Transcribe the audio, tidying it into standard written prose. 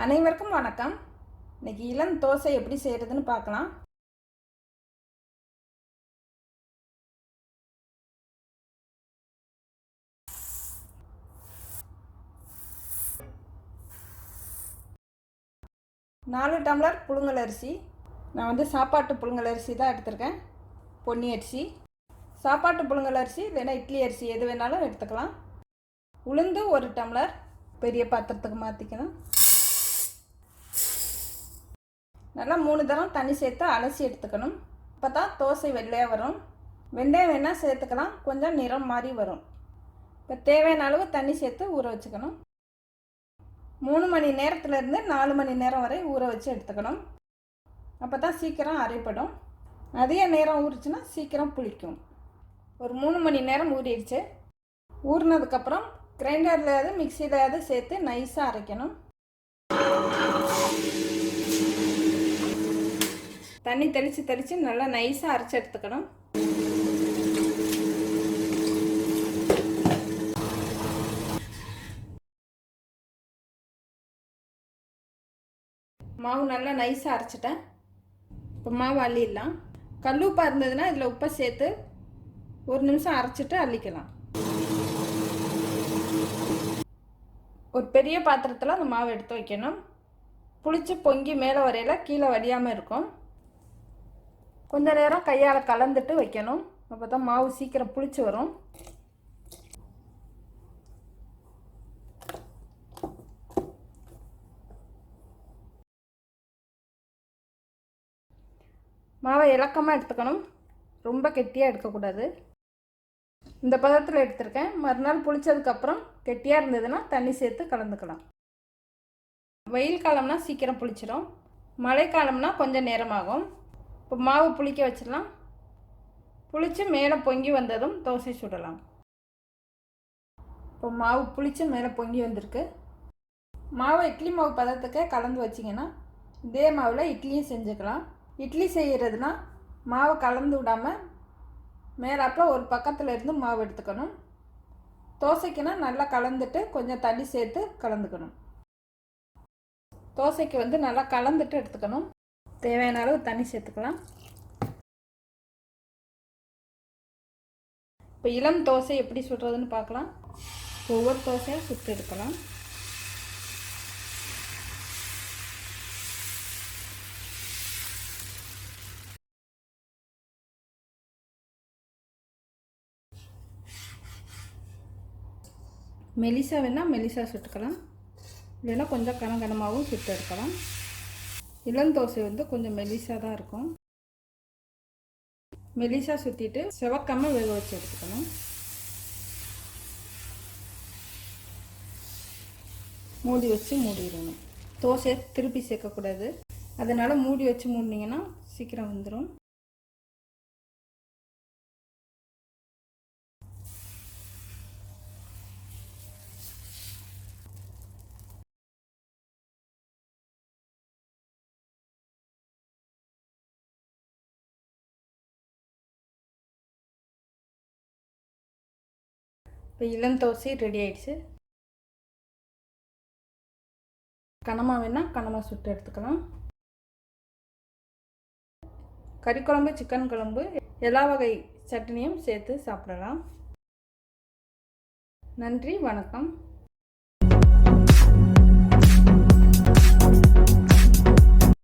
அனைவருக்கும் வணக்கம். இன்னைக்கு இளம் தோசை எப்படி செய்கிறதுன்னு பார்க்கலாம். நாலு டம்ளர் புழுங்கல் அரிசி. நான் சாப்பாட்டு புழுங்கல் அரிசி தான் எடுத்திருக்கேன். பொன்னி அரிசி, சாப்பாட்டு புழுங்கல் அரிசி இல்லைன்னா இட்லி அரிசி எது வேணாலும் எடுத்துக்கலாம். உளுந்து 1 டம்ளர் பெரிய பாத்திரத்துக்கு மாற்றிக்கணும். நல்லா 3 தரம் தண்ணி சேர்த்து அலசி எடுத்துக்கணும். அப்போ தான் தோசை வெள்ளையாக வரும். வெந்தயம் வேணால் சேர்த்துக்கலாம், கொஞ்சம் நிறம் மாறி வரும். இப்போ தேவையான அளவு தண்ணி சேர்த்து ஊற வச்சுக்கணும். 3 மணி நேரத்துலேருந்து 4 மணி நேரம் வரை ஊற வச்சு எடுத்துக்கணும். அப்போ தான் சீக்கிரம் அரைப்படும். அதிக நேரம் ஊறிச்சுன்னா சீக்கிரம் புளிக்கும். ஒரு 3 மணி நேரம் ஊறிடுச்சு. ஊறினதுக்கப்புறம் கிரைண்டர்லையாவது மிக்சியிலையாவது சேர்த்து நைஸாக அரைக்கணும். தண்ணி தெளித்து நல்லா நைஸாக அரைச்சி எடுத்துக்கணும். மாவு நல்லா நைஸாக அரைச்சிட்டேன். இப்போ மாவு அள்ளிடலாம். கல்லுப்பாக இருந்ததுன்னா இதில் உப்பை சேர்த்து 1 நிமிஷம் அரைச்சிட்டு அள்ளிக்கலாம். ஒரு பெரிய பாத்திரத்தில் அந்த மாவு எடுத்து வைக்கணும். புளிச்சு பொங்கி மேலே வரையில் கீழே வடியாமல் இருக்கும். கொஞ்ச நேரம் கையால் கலந்துட்டு வைக்கணும். அப்போ தான் மாவு சீக்கிரம் புளிச்சு வரும். மாவை இலக்கமாக எடுத்துக்கணும், ரொம்ப கெட்டியாக எடுக்கக்கூடாது. இந்த பதத்தில் எடுத்திருக்கேன். மறுநாள் புளிச்சதுக்கப்புறம் கெட்டியாக இருந்ததுன்னா தண்ணி சேர்த்து கலந்துக்கலாம். வெயில் காலம்னா சீக்கிரம் புளிச்சிடும், மழைக்காலம்னா கொஞ்சம் நேரமாகும். இப்போ மாவு புளிக்க வச்சிடலாம். புளிச்சு மேலே பொங்கி வந்ததும் தோசை சுடலாம். இப்போ மாவு புளிச்சு மேலே பொங்கி வந்திருக்கு. மாவை இட்லி மாவு பதத்துக்கு கலந்து வச்சிங்கன்னா இதே மாவில் இட்லியும் செஞ்சுக்கலாம். இட்லி செய்கிறதுனா மாவை கலந்து விடாமல் மேலாப்பில் ஒரு பக்கத்தில் இருந்து மாவு எடுத்துக்கணும். தோசைக்குன்னா நல்லா கலந்துட்டு கொஞ்சம் தண்ணி சேர்த்து கலந்துக்கணும். தோசைக்கு நல்லா கலந்துட்டு எடுத்துக்கணும். தேவையான அளவு தண்ணி சேர்த்துக்கலாம். இப்போ இளம் தோசை எப்படி சுடுறதுன்னு பார்க்கலாம். ஒவ்வொரு தோசையாக சுட்டு எடுக்கலாம். மெலிசா வேணால் மெலிசா சுட்டுக்கலாம், இல்லைன்னா கொஞ்சம் கனகனமாகவும் சுட்டு எடுக்கலாம். இளம் தோசை கொஞ்சம் மெலிசாக தான் இருக்கும். மெலிசா சுற்றிட்டு செவக்காமல் வேக வச்சு எடுத்துக்கணும். மூடி வச்சு மூடிடணும். தோசையை திருப்பி சேர்க்கக்கூடாது, அதனால் மூடி வச்சு மூடினீங்கன்னா சீக்கிரம் வந்துடும். இப்போ இளம் தோசை ரெடி ஆயிடுச்சு. கனமா வேணால் கனமாக சுட்டு எடுத்துக்கலாம். கறி குழம்பு, சிக்கன் குழம்பு, எல்லா வகை சட்னியும் சேர்த்து சாப்பிடலாம். நன்றி, வணக்கம்.